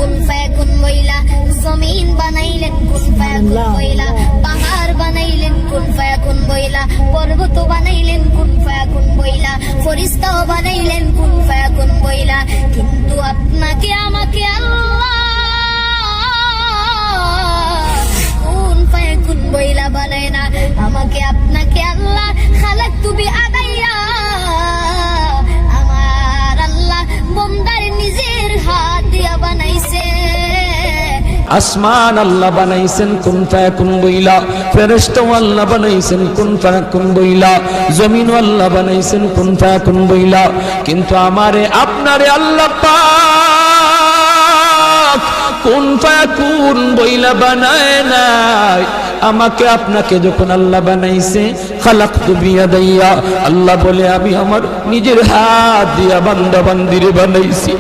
কুন ফায়াকুন বইলা, জমিন বানাইলেন কুন ফায়াকুন বইলা, পাহাড় বানাইলেন কুন ফায়াকুন বইলা, পর্বত বানাইলেন কুন ফায়াকুন বইলা, ফেরেশতাও বানাইলেন কুন ফায়াকুন বইলা। কিন্তু আপনাকে আমাকে আল্লাহ কুন ফায়াকুন বইলা বানায় না। আমাকে আপনাকে আল্লাহ খালাকতু বিয়াদাইয়া, আমার আল্লাহ বান্দার নিজের হাত দিয়া বানাইছে। আসমান আল্লাহ বানাইছেন কুন ফায়াকুন বইলা, ফেরেশতা আল্লাহ বানাইছেন কুন ফায়াকুন বইলা, জমিন আল্লাহ বানাইছেন কুন ফায়াকুন বইলা। কিন্তু আমারে আপনারে আল্লাহ পাক কুন ফায়াকুন বইলা বানায় নাই। আমাকে আপনাকে যখন আল্লাহ বানাইছে, খালাকতু বিয়াদাইয়া, আল্লাহ বলে আমি আমার নিজের হাত দিয়া বান্দা বান্দিরে বানাইছি।